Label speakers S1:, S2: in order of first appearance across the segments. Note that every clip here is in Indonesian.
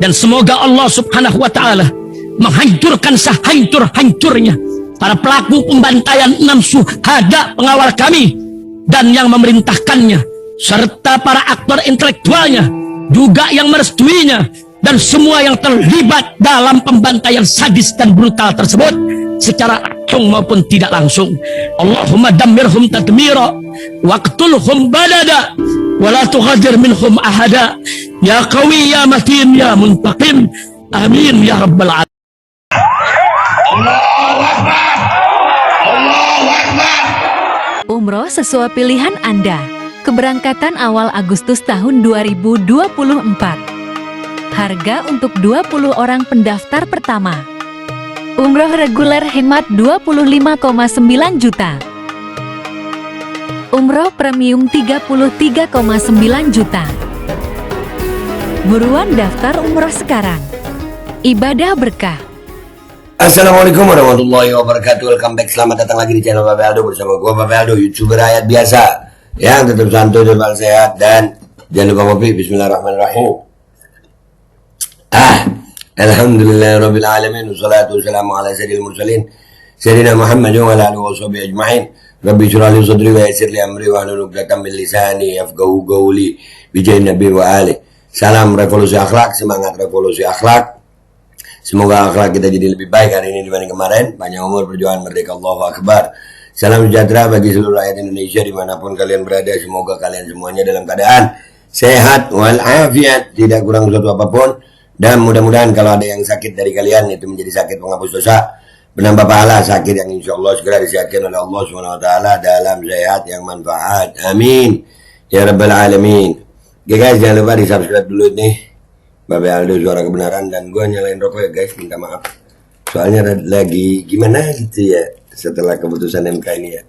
S1: Dan semoga Allah subhanahu wa ta'ala menghancurkan sehancur-hancurnya para pelaku pembantaian 6 syuhada pengawal kami dan yang memerintahkannya, serta para aktor intelektualnya juga yang merestuinya, dan semua yang terlibat dalam pembantaian sadis dan brutal tersebut secara langsung maupun tidak langsung. Allahumma dammirhum tadmira waqtulhum balada wala tughadir minhum ahada ya qawi ya matin ya muntaqim amin ya rabbal alamin.
S2: Allahu Akbar. Allahu Akbar.
S3: Umroh sesuai pilihan Anda. Keberangkatan awal Agustus tahun 2024. Harga untuk 20 orang pendaftar pertama. Umroh reguler hemat 25,9 juta. Umroh premium 33,9 juta. Buruan daftar umroh sekarang. Ibadah berkah.
S4: Assalamualaikum warahmatullahi wabarakatuh. Welcome back, selamat datang lagi di channel Bapak Aldo bersama gua Bapak Aldo, YouTuber rakyat biasa yang tetap santuy, tetap sehat, dan jangan lupa ngopi. Bismillahirrahmanirrahim. Alhamdulillahirabbil alamin, wassalatu wassalamu ala sayyidil mursalin sayyidina Muhammad wa ala alihi washabihi ajma'in. Rabbi shrah li sadri wa yassir li amri wa hlul 'uqdatam min lisani yafqahu qawli bi jahin nabi wa ali. Salam revolusi akhlak, semangat revolusi akhlak. Semoga akhlak kita jadi lebih baik hari ini dibanding kemarin. Panjang umur, perjuangan, merdeka, Allahu Akbar. Salam sejahtera bagi seluruh rakyat Indonesia dimanapun kalian berada. Semoga kalian semuanya dalam keadaan sehat walafiat, tidak kurang suatu apapun. Dan mudah-mudahan kalau ada yang sakit dari kalian itu menjadi sakit penghapus dosa, penambah pahala, sakit yang insya Allah segera disehatkan oleh Allah SWT dalam sehat yang manfaat. Amin ya rabbal alamin. Oke guys, jangan lupa di subscribe dulu nih Bapak Aldo Suara Kebenaran, dan gue nyalain rokok ya guys, minta maaf soalnya lagi gimana gitu ya setelah keputusan MK ini ya.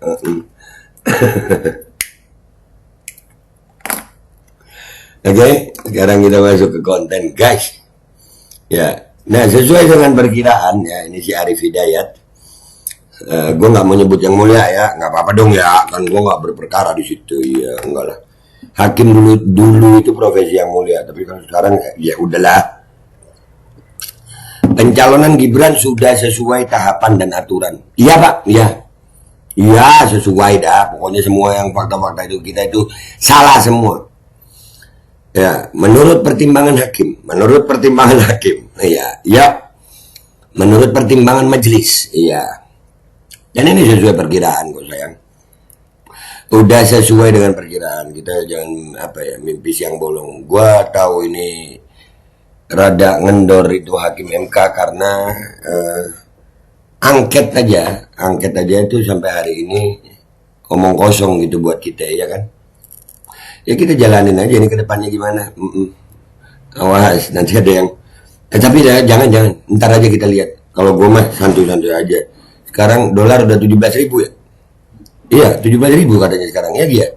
S4: Oke, sekarang kita masuk ke konten guys ya. Nah, sesuai dengan perkiraan ya, ini si Arif Hidayat. Gue nggak mau nyebut yang mulia ya, nggak apa-apa dong ya, kan gue nggak berperkara di situ ya, enggak lah. Hakim dulu itu profesi yang mulia, tapi kalau sekarang ya udahlah. Pencalonan Gibran sudah sesuai tahapan dan aturan. Iya Pak, iya sesuai dah. Pokoknya semua yang fakta-fakta itu kita itu salah semua. Ya, menurut pertimbangan hakim, ya, menurut pertimbangan majelis, iya. Dan ini sesuai perkiraan kok sayang. Udah sesuai dengan perkiraan, kita jangan mimpi siang bolong. Gua tahu ini rada ngendor itu hakim MK karena angket aja itu sampai hari ini omong kosong gitu buat kita ya kan. Ya kita jalanin aja ini ke depannya gimana. Awas nanti ada yang tapi jangan ntar aja kita lihat. Kalau gua mah santuy-santuy aja. Sekarang dolar udah 17.000 ya. Iya, 17.000 katanya sekarang ya dia.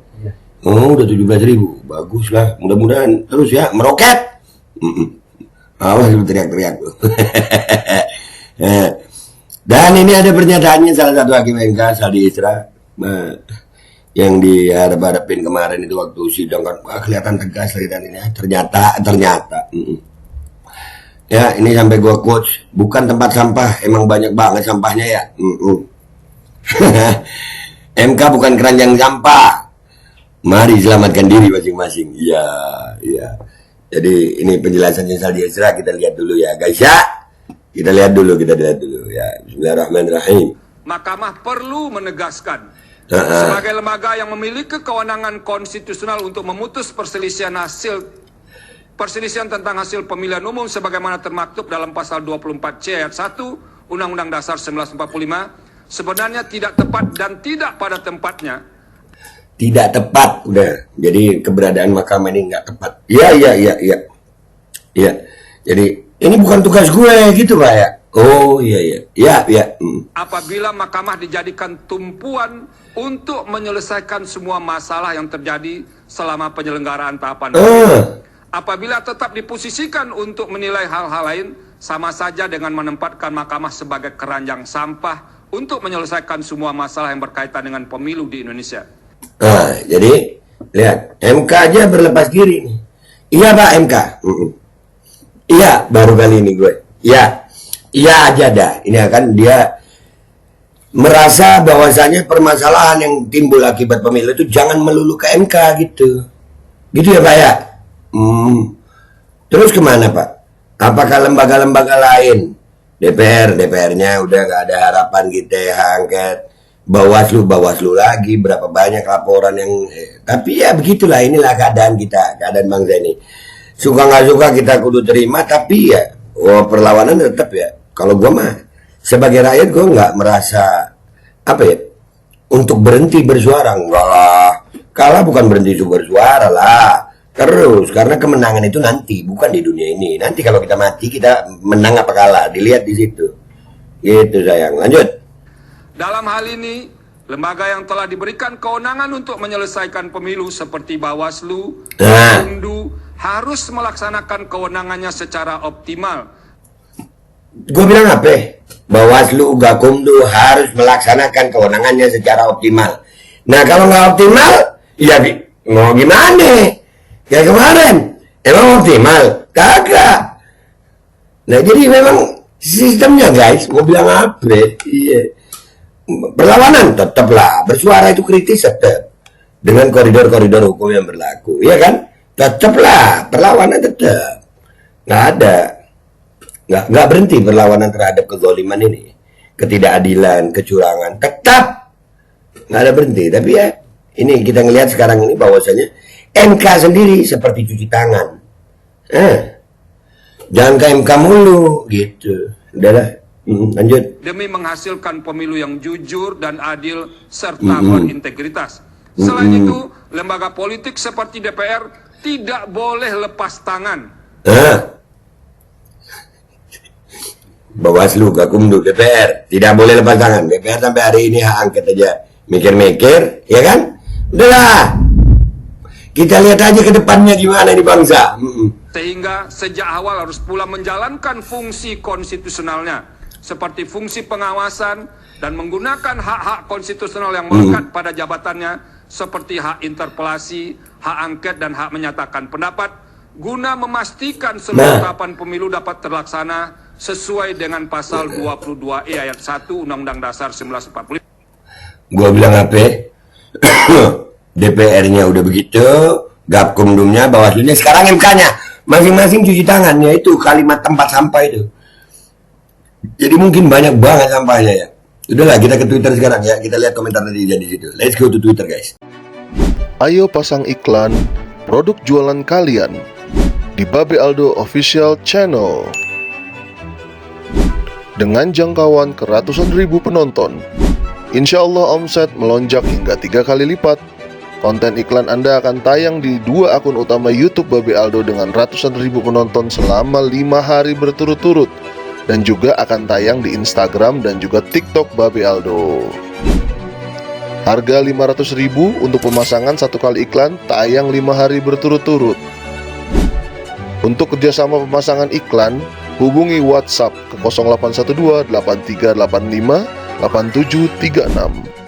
S4: Oh, udah 17.000. Bagus lah. Mudah-mudahan terus ya meroket. Awas lu teriak-teriak tuh. Dan ini ada pernyataannya salah satu hakim MK, Saldi Isra, yang diharap-harapin kemarin itu waktu sidang kan, kelihatan tegas kelihatan ini. Ternyata. Ya, ini sampai gua quotes, bukan tempat sampah, emang banyak banget sampahnya ya. MK bukan keranjang sampah. Mari selamatkan diri masing-masing. Iya. Jadi ini penjelasannya Saldi Isra, kita lihat dulu ya guys ya. Kita lihat dulu ya. Bismillahirrahmanirrahim.
S5: Mahkamah perlu menegaskan sebagai lembaga yang memiliki kewenangan konstitusional untuk memutus perselisihan tentang hasil pemilihan umum sebagaimana termaktub dalam pasal 24C ayat 1 Undang-Undang Dasar 1945 sebenarnya tidak tepat dan tidak pada tempatnya.
S4: Tidak tepat, udah. Jadi keberadaan mahkamah ini nggak tepat. Iya. Jadi ini bukan tugas gue gitu Pak ya. Oh iya.
S5: Apabila mahkamah dijadikan tumpuan untuk menyelesaikan semua masalah yang terjadi selama penyelenggaraan tahapan apabila tetap diposisikan untuk menilai hal-hal lain, sama saja dengan menempatkan mahkamah sebagai keranjang sampah untuk menyelesaikan semua masalah yang berkaitan dengan pemilu di Indonesia.
S4: Jadi lihat, MK aja berlepas diri. Iya Pak MK. Iya, baru kali ini gue. Iya, iya aja dah. Ini akan dia merasa bahwasanya permasalahan yang timbul akibat pemilu itu jangan melulu ke MK gitu. Gitu ya Pak ya? Terus kemana Pak? Apakah lembaga-lembaga lain? DPR-nya udah gak ada harapan kita ya angket. Bawaslu lagi, berapa banyak laporan yang... tapi ya begitulah, inilah keadaan kita, keadaan bangsa ini. Suka nggak suka kita kudu terima, tapi ya perlawanan tetap ya. Kalau gue mah sebagai rakyat gue nggak merasa apa ya untuk berhenti bersuara, enggak lah. Kalah bukan berhenti bersuara lah, terus karena kemenangan itu nanti, bukan di dunia ini. Nanti kalau kita mati kita menang apa kalah, dilihat di situ. Gitu sayang. Lanjut.
S5: Dalam hal ini, lembaga yang telah diberikan kewenangan untuk menyelesaikan pemilu seperti Bawaslu, Gakumdu harus melaksanakan kewenangannya secara optimal.
S4: Gue bilang apa? Bawaslu, Gakumdu harus melaksanakan kewenangannya secara optimal. Nah kalau nggak optimal, ya mau gimana? Kayak kemarin, emang optimal? Kagak. Nah jadi memang sistemnya guys, gue bilang apa? Iya. Perlawanan tetaplah, bersuara itu kritis tetap dengan koridor-koridor hukum yang berlaku, ya kan? Tetaplah perlawanan tetap, nggak ada, nggak berhenti perlawanan terhadap kezaliman ini, ketidakadilan, kecurangan, tetap nggak ada berhenti. Tapi ya ini kita ngelihat sekarang ini bahwasanya MK sendiri seperti cuci tangan, jangan ke MK mulu gitu, udahlah. Lanjut.
S5: Demi menghasilkan pemilu yang jujur dan adil serta berintegritas. Selain itu, lembaga politik seperti DPR tidak boleh lepas tangan.
S4: Bawaslu, Gakumdu, DPR tidak boleh lepas tangan. DPR sampai hari ini hak angket aja mikir-mikir, ya kan? Udahlah. Kita lihat aja ke depannya gimana di bangsa.
S5: Sehingga sejak awal harus pula menjalankan fungsi konstitusionalnya, seperti fungsi pengawasan dan menggunakan hak-hak konstitusional yang melekat pada jabatannya, seperti hak interpelasi, hak angket, dan hak menyatakan pendapat, guna memastikan seluruh tahapan pemilu dapat terlaksana sesuai dengan pasal 22E ayat 1 Undang-Undang Dasar 1945.
S4: Gua bilang apa? DPR-nya udah begitu, Gakumdumnya, Bawaslunya, sekarang MK-nya masing-masing cuci tangan, yaitu kalimat tempat sampah itu. Jadi mungkin banyak banget sampahnya ya. Udahlah kita ke Twitter sekarang ya. Kita lihat komentar tadi di situ. Let's go to Twitter guys.
S6: Ayo pasang iklan produk jualan kalian di Babe Aldo Official Channel. Dengan jangkauan ke ratusan ribu penonton, insya Allah omset melonjak hingga 3 kali lipat. Konten iklan Anda akan tayang di 2 akun utama YouTube Babe Aldo dengan ratusan ribu penonton selama 5 hari berturut-turut. Dan juga akan tayang di Instagram dan juga TikTok Babe Aldo. Harga 500.000 untuk pemasangan 1 kali iklan, tayang 5 hari berturut-turut. Untuk kerjasama pemasangan iklan, hubungi WhatsApp ke 0812 8385 8736.